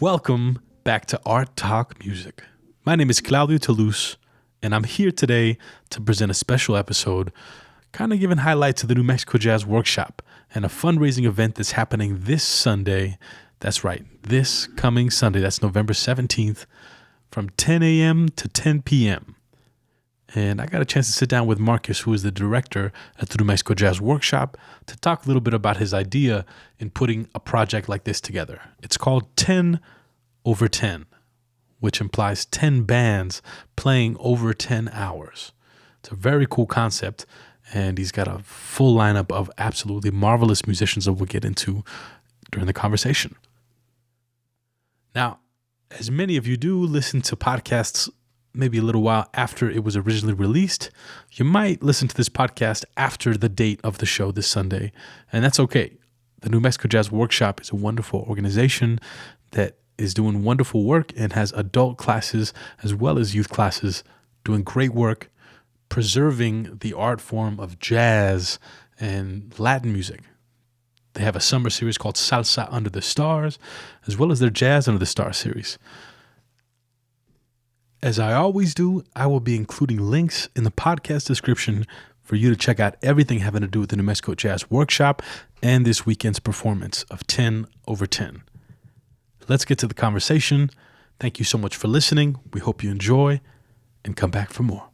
Welcome back to Art Talk Music. My name is Claudio Toulouse, and I'm here today to present a special episode, kind of giving highlights of the New Mexico Jazz Workshop and a fundraising event that's happening this Sunday. That's right, this coming Sunday. That's November 17th from 10 a.m. to 10 p.m. And I got a chance to sit down with Markus, who is the director at the New Mexico Jazz Workshop, to talk a little bit about his idea in putting a project like this together. It's called 10 over 10, which implies 10 bands playing over 10 hours. It's a very cool concept, and he's got a full lineup of absolutely marvelous musicians that we'll get into during the conversation. Now, as many of you do listen to podcasts maybe a little while after it was originally released, you might listen to this podcast after the date of the show this Sunday, and that's okay. The New Mexico Jazz Workshop is a wonderful organization that is doing wonderful work and has adult classes as well as youth classes doing great work, preserving the art form of jazz and Latin music. They have a summer series called Salsa Under the Stars, as well as their Jazz Under the Stars series. As I always do, I will be including links in the podcast description for you to check out everything having to do with the New Mexico Jazz Workshop and this weekend's performance of 10 over 10. Let's get to the conversation. Thank you so much for listening. We hope you enjoy and come back for more.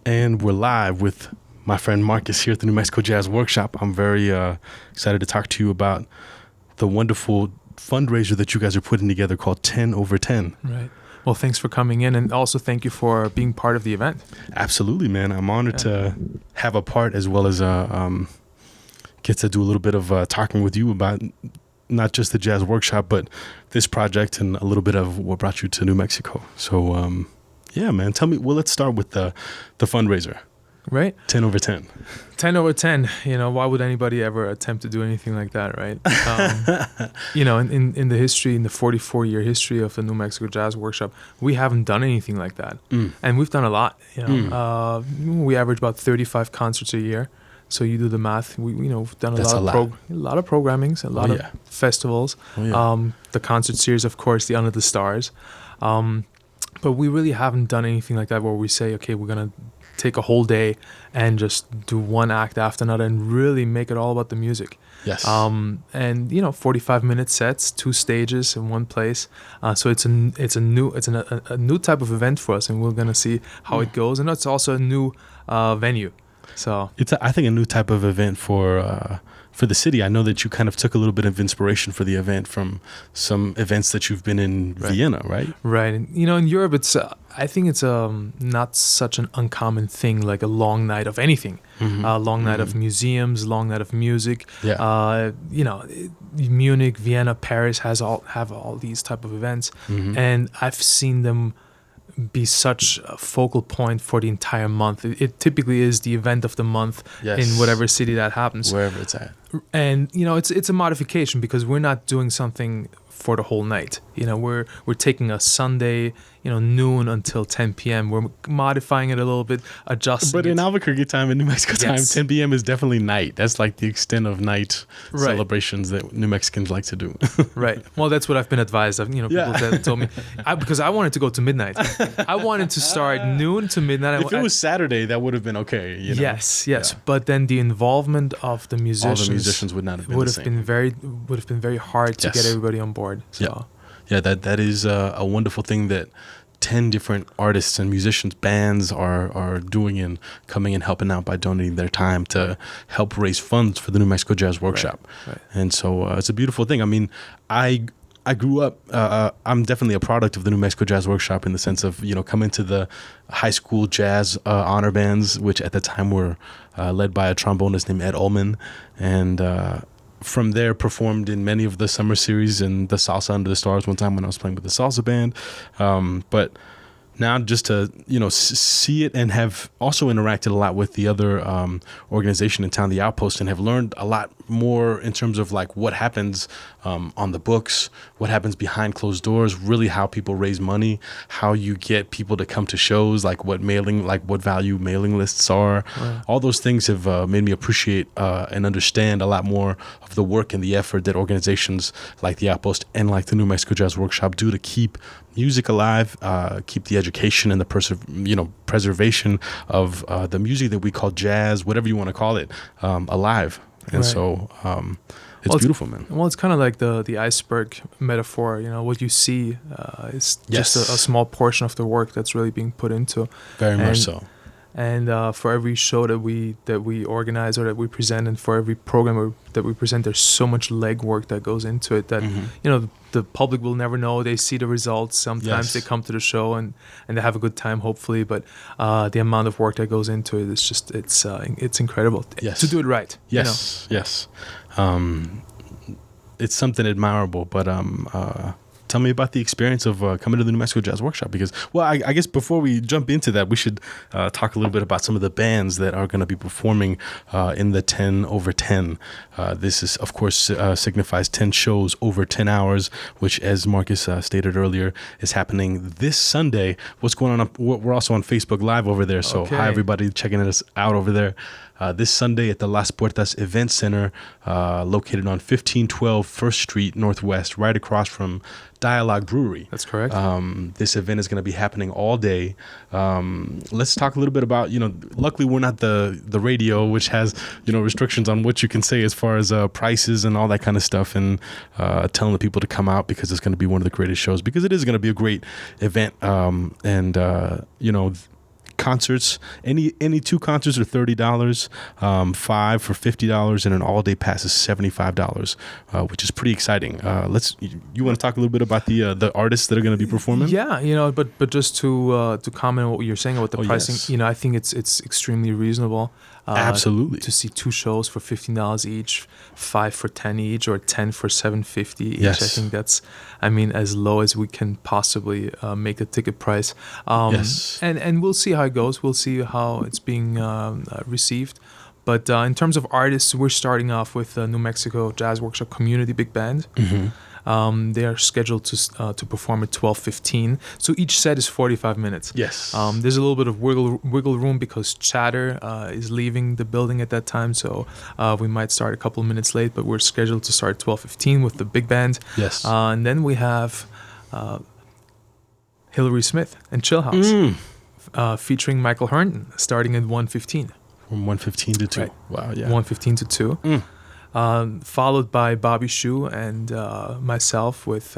And we're live with my friend Markus here at the New Mexico Jazz Workshop. I'm very excited to talk to you about the wonderful fundraiser that you guys are putting together called 10 over 10. Right. Well, thanks for coming in, and also thank you for being part of the event. Absolutely, man. I'm honored to have a part, as well as get to do a little bit of talking with you about not just the Jazz Workshop, but this project and a little bit of what brought you to New Mexico. So, yeah, man. Tell me, well, let's start with the fundraiser. Right? 10 over 10. 10 over 10. Why would anybody ever attempt to do anything like that, right? In the history, in the 44-year history of the New Mexico Jazz Workshop, we haven't done anything like that. And we've done a lot. We average about 35 concerts a year. So you do the math. We've done a lot of programmings, a lot of festivals. The concert series, of course, the Under the Stars. But we really haven't done anything like that where we say, okay, we're going to take a whole day and just do one act after another and really make it all about the music. Yes. 45-minute sets, 2 stages in one place. So it's a new type of event for us, and we're gonna see how it goes. And it's also a new venue. So it's I think a new type of event for the city. I know that you kind of took a little bit of inspiration for the event from some events that you've been in Vienna, right? Right. And, in Europe, I think it's not such an uncommon thing, like a long night of anything. Long night of museums, long night of music. Yeah. Munich, Vienna, Paris have all these type of events. And I've seen them be such a focal point for the entire month. It typically is the event of the month in whatever city that happens. Wherever it's at. And, it's a modification because we're not doing something for the whole night. We're taking a Sunday, noon until 10 p.m. We're modifying it a little bit, adjusting But in Albuquerque time and New Mexico time, 10 p.m. is definitely night. That's like the extent of night celebrations that New Mexicans like to do. Right. Well, that's what I've been advised. People that told me, because I wanted to go to midnight. I wanted to start noon to midnight. If it was Saturday, that would have been okay. Yes. Yeah. But then the involvement of the musicians, all the musicians would not have been the same. Would have been very hard to get everybody on board. So. Yeah, that is a wonderful thing that 10 different artists and musicians, bands are doing and coming and helping out by donating their time to help raise funds for the New Mexico Jazz Workshop. Right. And so it's a beautiful thing. I mean, I grew up, I'm definitely a product of the New Mexico Jazz Workshop in the sense of, coming to the high school jazz honor bands, which at the time were led by a trombonist named Ed Ullman. And from there performed in many of the summer series and the Salsa Under the Stars one time when I was playing with the salsa band. But now just to, see it and have also interacted a lot with the other organization in town, the Outpost, and have learned a lot more in terms of like what happens on the books, what happens behind closed doors, really how people raise money, how you get people to come to shows, like what value mailing lists are. Right. All those things have made me appreciate and understand a lot more of the work and the effort that organizations like the Outpost and like the New Mexico Jazz Workshop do to keep music alive, keep the education and the preservation of the music that we call jazz, whatever you want to call it, alive. And Right. so it's beautiful, man. Well, it's kind of like the iceberg metaphor. What you see is Yes. just a small portion of the work that's really being put into. Very much And- so. And for every show that we organize or that we present, and for every program that we present, there's so much legwork that goes into it that the public will never know. They see the results. Sometimes Yes. they come to the show and they have a good time, hopefully. But the amount of work that goes into it is just it's incredible. Yes. To do it right. Yes, yes. It's something admirable, but tell me about the experience of coming to the New Mexico Jazz Workshop, because, well, I guess before we jump into that, we should talk a little bit about some of the bands that are going to be performing in the 10 over 10. This is, of course, signifies 10 shows over 10 hours, which, as Marcus stated earlier, is happening this Sunday. What's going on? We're also on Facebook Live over there, so Okay. hi, everybody checking us out over there. This Sunday at the Las Puertas Event Center, located on 1512 First Street Northwest, right across from Dialogue Brewery. That's correct. This event is going to be happening all day. Let's talk a little bit about, luckily we're not the radio, which has, restrictions on what you can say as far as prices and all that kind of stuff, and telling the people to come out because it's going to be one of the greatest shows, because it is going to be a great event. Concerts, any two concerts are $30, 5 for $50, and an all-day pass is $75, which is pretty exciting. You want to talk a little bit about the artists that are going to be performing? Yeah, but just to comment on what you're saying about the pricing, yes. I think it's extremely reasonable. Absolutely. To see two shows for $15 each, 5 for 10 each, or 10 for $7.50 each. Yes. I think that's, as low as we can possibly make the ticket price. Yes. And we'll see how it goes. We'll see how it's being received. But in terms of artists, we're starting off with the New Mexico Jazz Workshop Community Big Band. Mm-hmm. They are scheduled to perform at 12:15. So each set is 45 minutes. Yes. There's a little bit of wiggle room because Chatter is leaving the building at that time, so we might start a couple of minutes late. But we're scheduled to start at 12:15 with the big band. Yes. And then we have Hillary Smith and Chill House featuring Michael Herndon starting at 1:15. From 1:15 to 2. Right. Wow, yeah. 1:15 to 2. Followed by Bobby Shu and myself with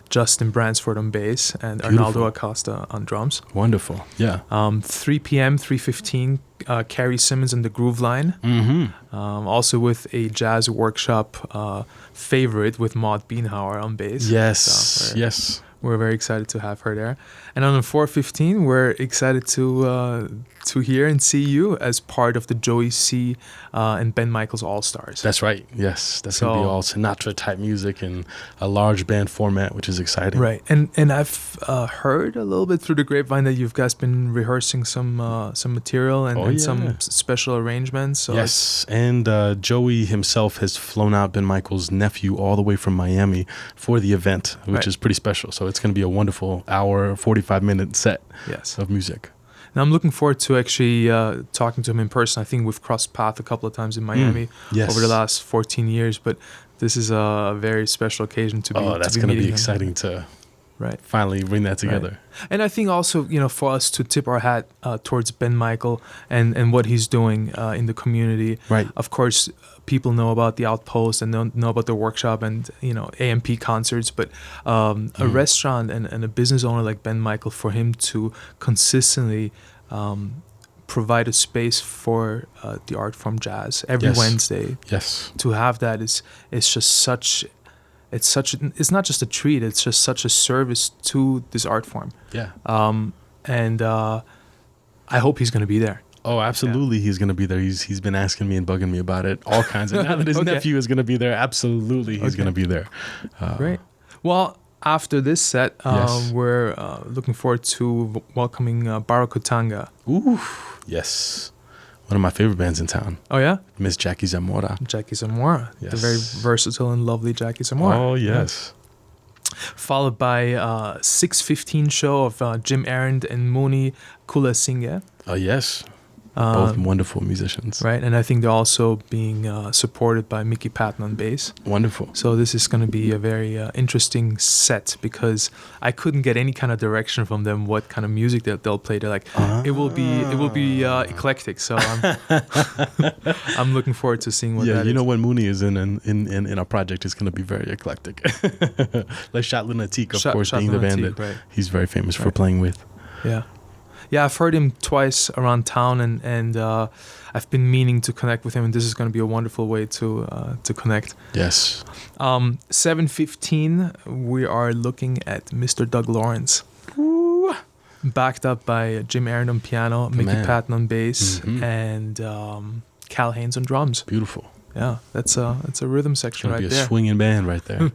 Justin Bransford on bass and Beautiful. Arnaldo Acosta on drums. Wonderful. Yeah. 3 p.m., 3:15, Carrie Simmons and the Groove Line. Mm-hmm. Also with a jazz workshop favorite with Maud Bienhauer on bass. Yes. So Yes. we're very excited to have her there. And on the 4:15, we're excited to hear and see you as part of the Joey C. And Ben Michaels All-Stars. That's right. Yes. That's going to be all Sinatra type music in a large band format, which is exciting. Right. And I've heard a little bit through the grapevine that you guys been rehearsing some material and some special arrangements. So yes. And Joey himself has flown out Ben Michaels' nephew all the way from Miami for the event, which is pretty special. So it's going to be a wonderful hour, 45-minute set of music. Now I'm looking forward to actually talking to him in person. I think we've crossed paths a couple of times in Miami over the last 14 years, but this is a very special occasion to be. Oh, that's going to be exciting to finally bring that together. Right. And I think also, for us to tip our hat towards Ben Michael and what he's doing in the community. Right. Of course, people know about the Outpost and know about the workshop and, AMP concerts, but a restaurant and a business owner like Ben Michael, for him to consistently provide a space for the art form jazz every Wednesday. Yes. To have that is just such... It's not just a treat. It's just such a service to this art form. Yeah. And I hope he's going to be there. Oh, absolutely, he's gonna be there. He's been asking me and bugging me about it, all kinds. And now that his nephew is gonna be there, absolutely, he's gonna be there. Great. Well, after this set, Yes. we're looking forward to welcoming Barakutanga. Ooh, yes, one of my favorite bands in town, Oh yeah, Miss Jackie Zamora. Jackie Zamora, the very Yes. versatile and lovely Jackie Zamora. Oh yes, Followed by 6:15 show of Jim Arend and Moni Kulasinghe. oh yes, both wonderful musicians. Right, and I think they're also being supported by Mickey Patton on bass. Wonderful. So this is going to be a very interesting set because I couldn't get any kind of direction from them what kind of music that they'll play. They're like, it will be eclectic. So I'm looking forward to seeing what that is. Yeah, you know when Mooney is in our project, it's going to be very eclectic. Like Chat Lunatique, of course, being the band that he's very famous for playing with. Yeah. Yeah, I've heard him twice around town, and I've been meaning to connect with him, and this is going to be a wonderful way to connect. Yes. 7:15, we are looking at Mr. Doug Lawrence, backed up by Jim Arend on piano, Mickey Patton on bass, and Cal Haynes on drums. Beautiful. Yeah, that's a rhythm section right be a there. swinging band right there.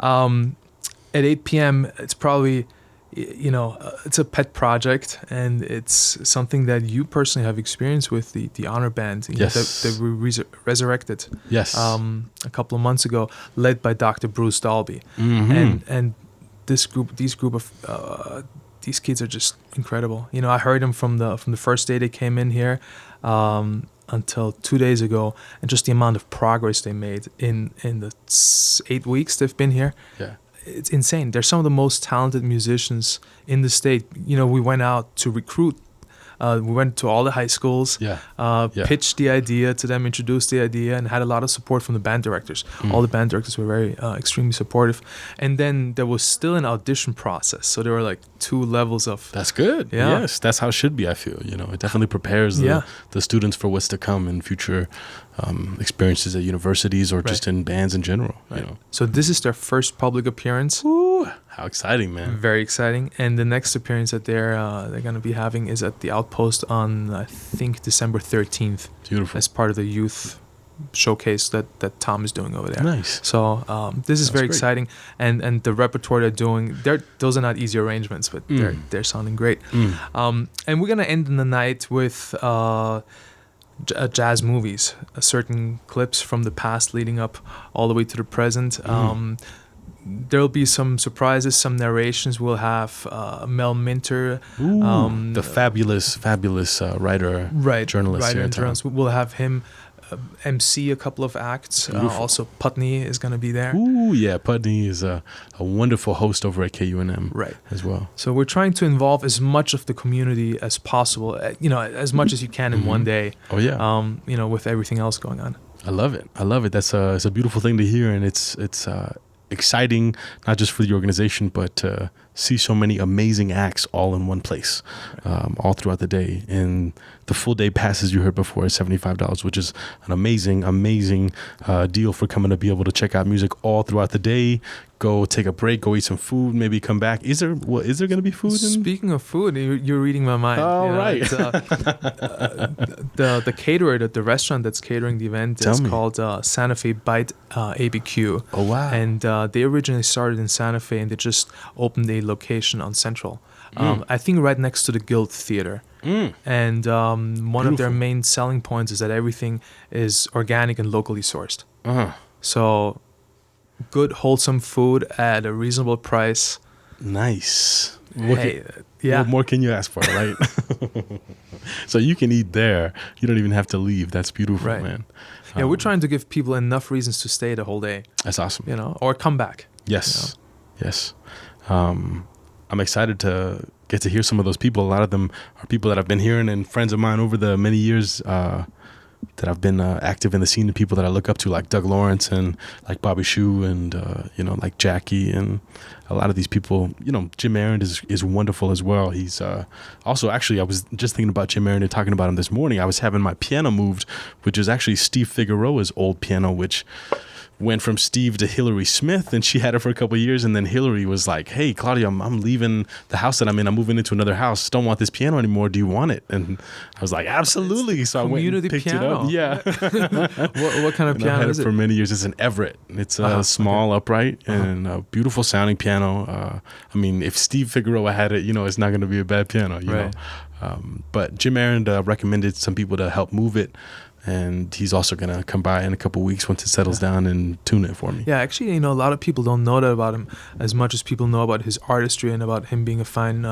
At 8 p.m., it's probably, it's a pet project, and it's something that you personally have experience with, the Honor Band Yes. that we resurrected Yes. a couple of months ago, led by Dr. Bruce Dalby. And these kids are just incredible. I heard them from the first day they came in here until 2 days ago, and just the amount of progress they made in the 8 weeks they've been here. Yeah. It's insane. They're some of the most talented musicians in the state. We went out to recruit. We went to all the high schools, pitched the idea to them, introduced the idea, and had a lot of support from the band directors. All the band directors were very extremely supportive. And then there was still an audition process. So there were like 2 levels of... That's good. Yeah. Yes, that's how it should be, I feel. It definitely prepares the students for what's to come in future experiences at universities or just in bands in general. So this is their first public appearance. Ooh, how exciting, man. Very exciting. And the next appearance that they're going to be having is at the Outpost on, I think, December 13th. Beautiful. As part of the youth showcase that Tom is doing over there. Nice. So this is very exciting. And the repertoire they're doing, those are not easy arrangements, but they're sounding great. And we're going to end the night with jazz movies, certain clips from the past leading up all the way to the present. There'll be some surprises, some narrations. We'll have Mel Minter, the fabulous writer, journalist here in town. We'll have him MC a couple of acts. Also, Putney is going to be there. Ooh, yeah, Putney is a wonderful host over at KUNM as well. So we're trying to involve as much of the community as possible, as much as you can in one day. Oh, yeah. With everything else going on. I love it. That's it's a beautiful thing to hear, and it's exciting, not just for the organization, but to see so many amazing acts all in one place, all throughout the day. And the full day passes, you heard before, is $75, which is an amazing deal for coming to be able to check out music all throughout the day. Go take a break, go eat some food, maybe come back. Is there going to be food? Speaking of food, you're reading my mind. All right. The caterer, the restaurant that's catering the event is called Santa Fe Bite ABQ. Oh, wow. And they originally started in Santa Fe, and they just opened a location on Central. I think right next to the Guild Theater. And one of their main selling points is that everything is organic and locally sourced. So good, wholesome food at a reasonable price. Nice. What more can you ask for, right? So you can eat there. You don't even have to leave. That's beautiful, man. Yeah, we're trying to give people enough reasons to stay the whole day. That's awesome. Or come back. Yes. Yes. I'm excited to get to hear some of those people. A lot of them are people that I've been hearing, and friends of mine over the many years that I've been active in the scene, and people that I look up to, like Doug Lawrence and like Bobby Shue and like Jackie, and a lot of these people. Jim Arend is wonderful as well. He's also, actually, I was just thinking about Jim Arend and talking about him this morning. I was having my piano moved, which is actually Steve Figueroa's old piano, which went from Steve to Hillary Smith, and she had it for a couple of years, and then Hillary was like, "Hey, Claudia, I'm leaving the house that I'm in. I'm moving into another house. Don't want this piano anymore. Do you want it?" And I was like, "Absolutely." So I went and picked piano. it up. Yeah. What kind of and piano I had is it it? for many years. It's an Everett. It's a small upright and a beautiful sounding piano. I mean, if Steve Figueroa had it, it's not going to be a bad piano, you know. But Jim Aaron recommended some people to help move it. And he's also going to come by in a couple of weeks once it settles down and tune it for me. Yeah, actually, a lot of people don't know that about him as much as people know about his artistry and about him being a fine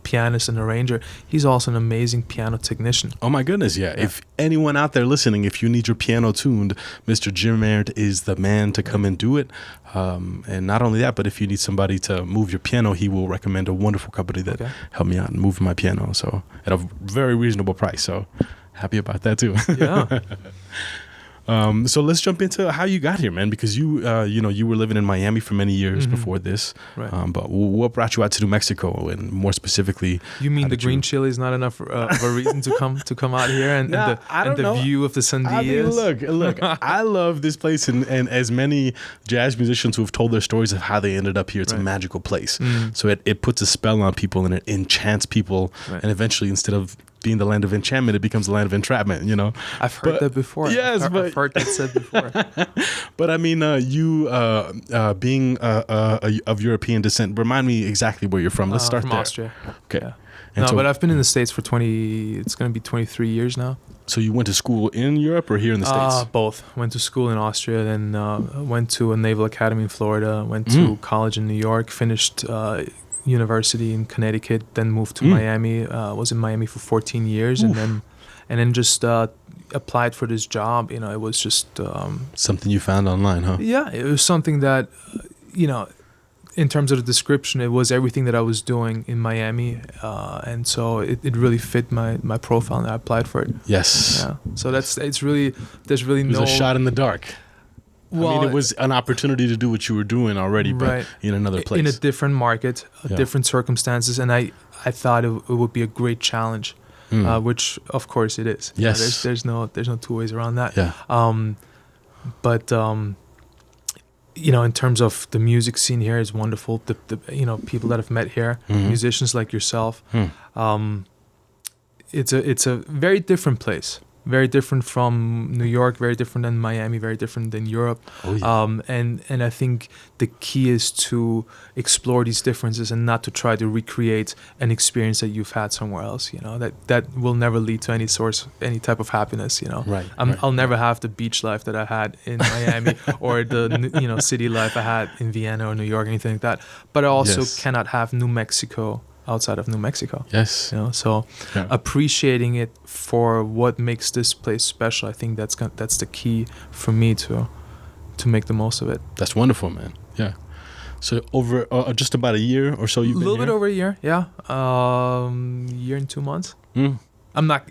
pianist and arranger. He's also an amazing piano technician. Oh, my goodness, yeah. If anyone out there listening, if you need your piano tuned, Mr. Jim Arndt is the man to come and do it. And not only that, but if you need somebody to move your piano, he will recommend a wonderful company that helped me out and move my piano. So at a very reasonable price. So happy about that too. Yeah. So let's jump into how you got here, man, because you were living in Miami for many years before this. Right. But what brought you out to New Mexico, and more specifically, you mean the green chili is not enough of a reason to come out here and the view of the Sandias? I mean, look, I love this place, and as many jazz musicians who have told their stories of how they ended up here, it's a magical place. So it puts a spell on people and it enchants people, and eventually, instead of being the land of enchantment, it becomes the land of entrapment, I've heard that before. Yes, I've heard that said before. But I mean, you being of European descent, remind me exactly where you're from. Let's start from there. Austria. Okay. Yeah. But I've been in the States for it's going to be 23 years now. So you went to school in Europe or here in the States? Both. Went to school in Austria, then went to a naval academy in Florida, went to college in New York, finished university in Connecticut, then moved to Miami. Was in Miami for 14 years, and then just applied for this job. It was just something you found online, huh? Yeah, it was something that in terms of the description, it was everything that I was doing in Miami, and so it really fit my profile, and I applied for it. Yes. Yeah. So there's really it was a shot in the dark. Well, I mean, it was an opportunity to do what you were doing already, but in another place. In a different market, different circumstances, and I thought it would be a great challenge, which of course it is. Yes. There's no two ways around that. Yeah. But in terms of the music scene here is wonderful. The people that I've met here, musicians like yourself, it's a very different place. Very different from New York, very different than Miami, very different than Europe. Oh, yeah. And I think the key is to explore these differences and not to try to recreate an experience that you've had somewhere else. That will never lead to any type of happiness. Right. I'll never have the beach life that I had in Miami or the city life I had in Vienna or New York, anything like that. But I also cannot have New Mexico outside of New Mexico. Yes. So appreciating it for what makes this place special, I think that's the key for me to make the most of it. That's wonderful, man. Yeah. So over just about a year or so you've been here? A little bit over a year, yeah. Year and 2 months. I'm not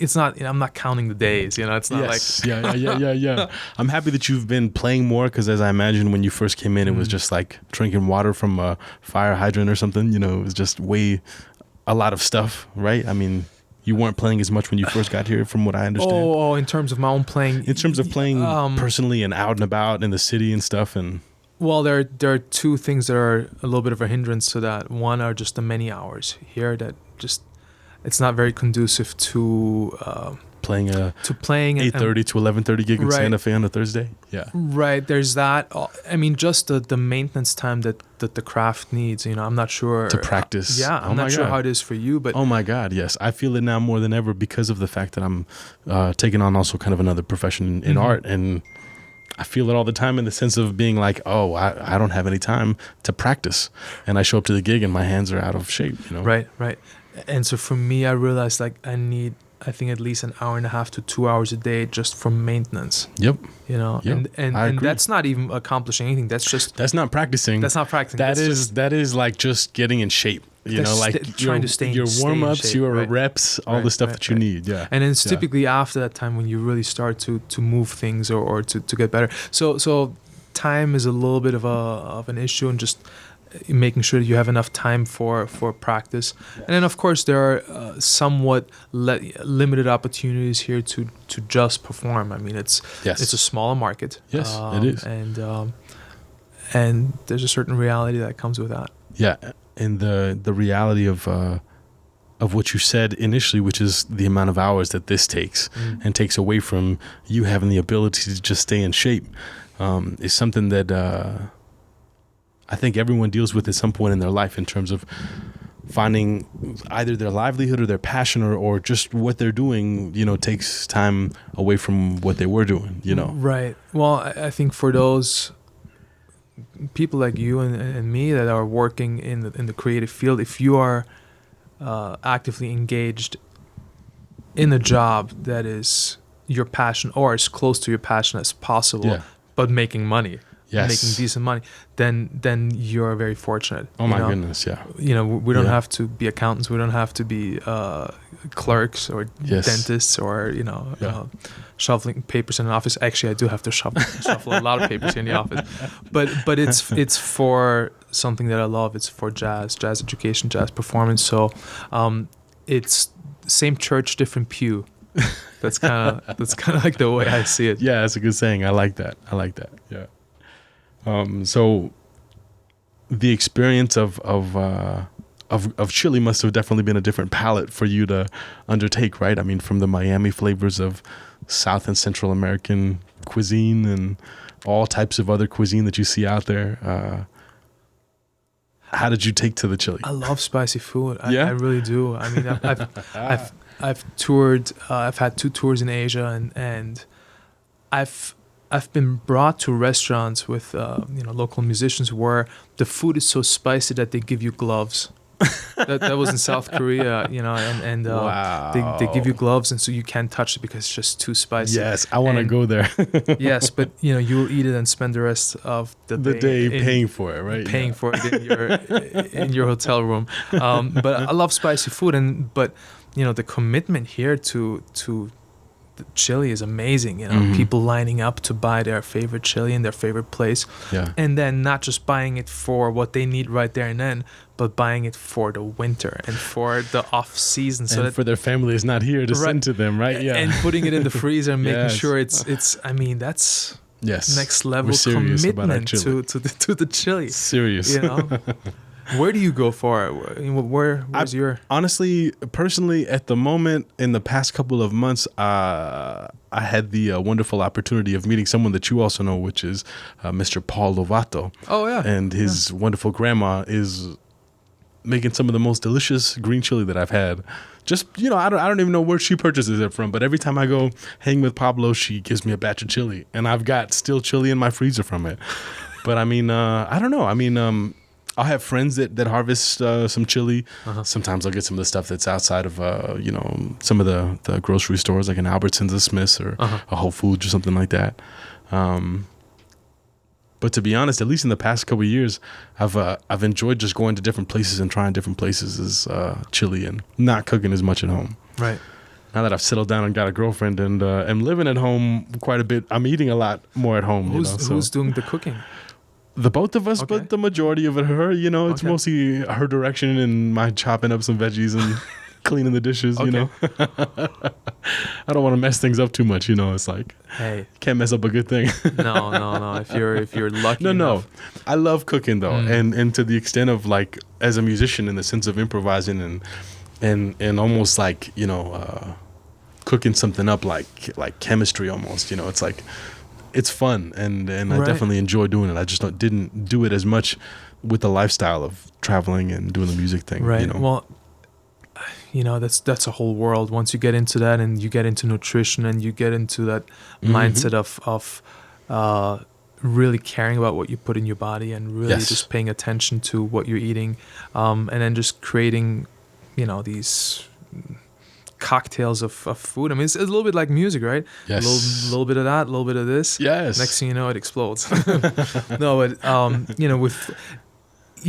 counting the days, it's not like yeah. I'm happy that you've been playing more, because as I imagine when you first came in, it was just like drinking water from a fire hydrant or something. It was just a lot of stuff, right? I mean, you weren't playing as much when you first got here, from what I understand. Oh, in terms of my own playing. In terms of playing personally and out and about in the city and stuff, and. Well, there are two things that are a little bit of a hindrance to that. One are just the many hours here that just. It's not very conducive to playing a 8:30 to 11:30 gig in Santa Fe on a Thursday. Yeah. Right. There's that. I mean, just the maintenance time that the craft needs. I'm not sure to practice. I'm not sure how it is for you, but oh my God, yes, I feel it now more than ever because of the fact that I'm taking on also kind of another profession in art, and I feel it all the time in the sense of being like, oh, I don't have any time to practice, and I show up to the gig and my hands are out of shape. Right. And so for me, I realized I need, I think, at least an hour and a half to 2 hours a day just for maintenance. Yep. And that's not even accomplishing anything. That's not practicing. That is like just getting in shape. Like trying to stay your warm ups, your reps, all the stuff that you need. Yeah. And then it's typically after that time when you really start to move things or to get better. So time is a little bit of an issue, and just making sure that you have enough time for practice. And then of course there are somewhat limited opportunities here to just perform. I mean, it's a smaller market. Yes, it is. And there's a certain reality that comes with that. Yeah, and the reality of what you said initially, which is the amount of hours that this takes and takes away from you having the ability to just stay in shape, is something that I think everyone deals with at some point in their life in terms of finding either their livelihood or their passion or just what they're doing, takes time away from what they were doing, Right. Well, I think for those people like you and me that are working in the creative field, if you are actively engaged in a job that is your passion or as close to your passion as possible, but making money, making decent money, then you're very fortunate. Oh my goodness, yeah. We don't have to be accountants. We don't have to be clerks or dentists or shuffling papers in an office. Actually, I do have to shuffle a lot of papers in the office, but it's for something that I love. It's for jazz education, jazz performance. So it's same church, different pew. That's kind of like the way I see it. Yeah, that's a good saying. I like that. Yeah. So the experience of Chile must have definitely been a different palette for you to undertake, right? I mean, from the Miami flavors of South and Central American cuisine and all types of other cuisine that you see out there. How did you take to the Chile? I love spicy food. I really do. I mean, I've toured. I've had 2 tours in Asia, and I've been brought to restaurants with local musicians where the food is so spicy that they give you gloves. that was in South Korea, and wow. they give you gloves, and so you can't touch it because it's just too spicy. Yes, I want to go there. Yes, but you will eat it and spend the rest of the day paying for it, right? Paying for it in your hotel room. But I love spicy food, but the commitment here to the chili is amazing. People lining up to buy their favorite chili in their favorite place, and then not just buying it for what they need right there and then, but buying it for the winter and for the off season, so that for their family is not here to send to them, right? Yeah, and putting it in the freezer and making sure it's. I mean, that's next level commitment to the chili. Serious, Where do you go for it? Where's your... Honestly, personally, at the moment, in the past couple of months, I had the wonderful opportunity of meeting someone that you also know, which is Mr. Paul Lovato. Oh, yeah. And his wonderful grandma is making some of the most delicious green chili that I've had. Just, I don't even know where she purchases it from, but every time I go hang with Pablo, she gives me a batch of chili, and I've got still chili in my freezer from it. But I mean, I don't know. I mean, I'll have friends that harvest some chili. Sometimes I'll get some of the stuff that's outside of, some of the grocery stores, like an Albertsons, a Smith's, or a Whole Foods or something like that. But to be honest, at least in the past couple of years, I've enjoyed just going to different places and trying different places as chili and not cooking as much at home. Right. Now that I've settled down and got a girlfriend and am living at home quite a bit, I'm eating a lot more at home. Who's doing the cooking? The both of us, but the majority of it her. It's mostly her direction and my chopping up some veggies and cleaning the dishes. I don't want to mess things up too much. It's like, hey, can't mess up a good thing. No. If you're lucky. No. I love cooking though, and to the extent of like as a musician in the sense of improvising and almost like cooking something up like chemistry almost. It's like. It's fun, and I definitely enjoy doing it. I just didn't do it as much with the lifestyle of traveling and doing the music thing. Right. Well, that's a whole world. Once you get into that, and you get into nutrition, and you get into that mindset of really caring about what you put in your body, and really just paying attention to what you're eating, and then just creating, these cocktails of food. I mean, it's a little bit like music, right? Yes. A little bit of that, a little bit of this. Yes. Next thing you know, it explodes. No, but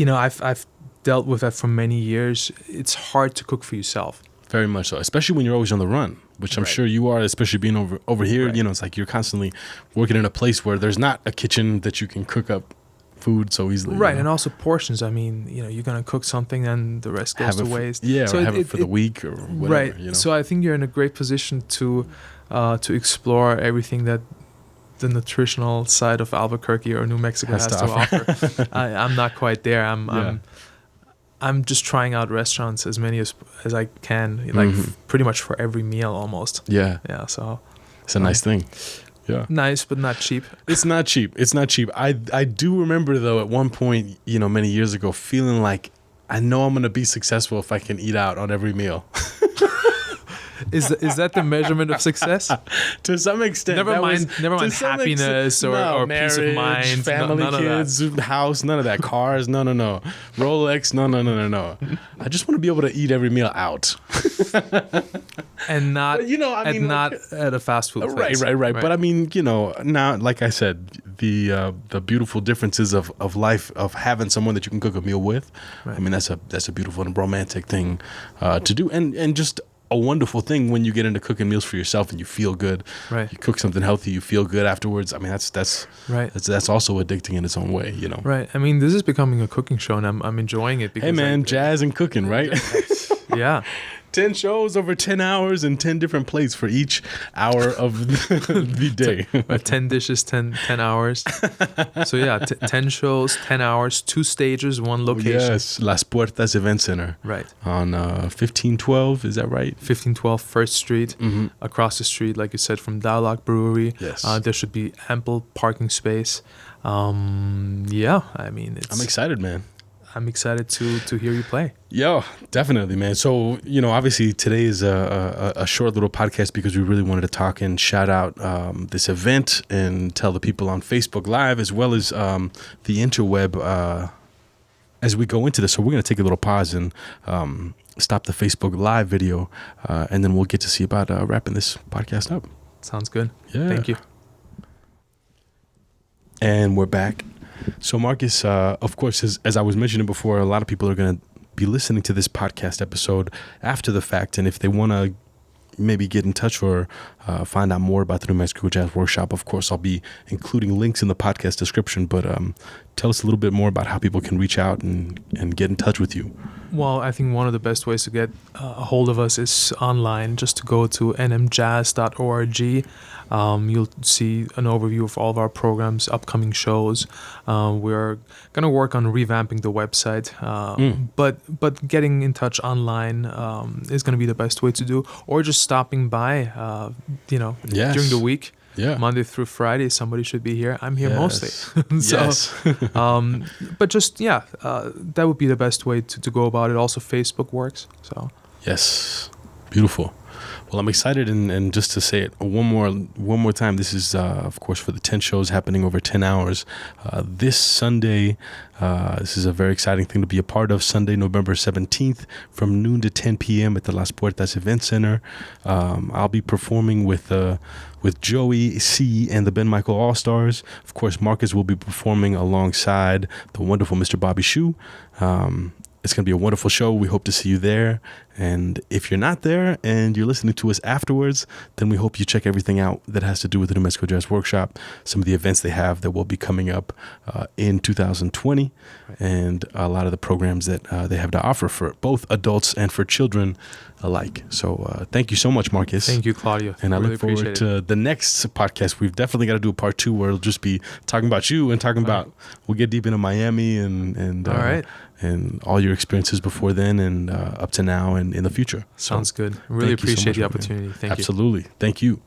I've dealt with that for many years. It's hard to cook for yourself. Very much so, especially when you're always on the run, which I'm sure you are, especially being over here. Right. It's like you're constantly working in a place where there's not a kitchen that you can cook up food so easily. Right, and also portions. I mean, you're gonna cook something and the rest goes to waste. So have it for the week or whatever. Right. So I think you're in a great position to explore everything that the nutritional side of Albuquerque or New Mexico has to offer. I'm not quite there. I'm just trying out restaurants as many as I can, like pretty much for every meal almost. Yeah. Yeah. So it's a nice thing. Yeah. Nice, but not cheap. It's not cheap. I do remember though at one point, many years ago, feeling like I know I'm gonna be successful if I can eat out on every meal. Is that the measurement of success? To some extent. Never mind happiness or marriage, peace of mind. family, kids, house, none of that. Cars, no. Rolex, no. I just want to be able to eat every meal out. And not, not at a fast food place. Right. But I mean, now, like I said, the beautiful differences of life, of having someone that you can cook a meal with. Right. I mean, that's a beautiful and romantic thing to do, and just a wonderful thing when you get into cooking meals for yourself and you feel good. Right. You cook something healthy, you feel good afterwards. I mean, that's right. That's also addicting in its own way, Right. I mean, this is becoming a cooking show, and I'm enjoying it because hey man, jazz and cooking, right? Yeah. 10 shows over 10 hours and 10 different plates for each hour of the day. 10 dishes, 10 hours. So yeah, 10 shows, 10 hours, 2 stages, 1 location. Yes, Las Puertas Event Center. Right. On 1512, is that right? 1512 First Street, across the street, like you said, from Dialogue Brewery. Yes. There should be ample parking space. Yeah, I mean, I'm excited, man. I'm excited to hear you play. Yeah, definitely, man. So, obviously today is a short little podcast because we really wanted to talk and shout out this event and tell the people on Facebook Live as well as the interweb as we go into this. So we're going to take a little pause and stop the Facebook Live video and then we'll get to see about wrapping this podcast up. Sounds good. Yeah. Thank you. And we're back. So Marcus, of course, as I was mentioning before, a lot of people are going to be listening to this podcast episode after the fact. And if they want to maybe get in touch or find out more about the New Mexico Jazz Workshop, of course, I'll be including links in the podcast description. But tell us a little bit more about how people can reach out and get in touch with you. Well, I think one of the best ways to get a hold of us is online, just to go to nmjazz.org. You'll see an overview of all of our programs, upcoming shows. We're going to work on revamping the website, but getting in touch online is going to be the best way to do, or just stopping by, Yes. during the week. Yeah. Monday through Friday, somebody should be here. I'm here mostly. So, yes. But just, that would be the best way to go about it. Also, Facebook works. So. Yes. Beautiful. Well, I'm excited, and just to say it one more time, this is, of course, for the 10 shows happening over 10 hours. This Sunday, this is a very exciting thing to be a part of. Sunday, November 17th, from noon to 10 p.m. at the Las Puertas Event Center. I'll be performing with Joey C. and the Ben Michael All-Stars. Of course, Marcus will be performing alongside the wonderful Mr. Bobby Shu. It's going to be a wonderful show. We hope to see you there. And if you're not there and you're listening to us afterwards, then we hope you check everything out that has to do with the New Mexico Jazz Workshop, some of the events they have that will be coming up in 2020, and a lot of the programs that they have to offer for both adults and for children alike. So thank you so much, Marcus. Thank you, Claudio. And I look forward to the next podcast. We've definitely got to do a part 2 where it'll just be talking about you and talking about, we'll get deep into Miami and all right. And all your experiences before then and up to now and in the future. Sounds good. Really appreciate the opportunity. Thank you. Absolutely. Thank you.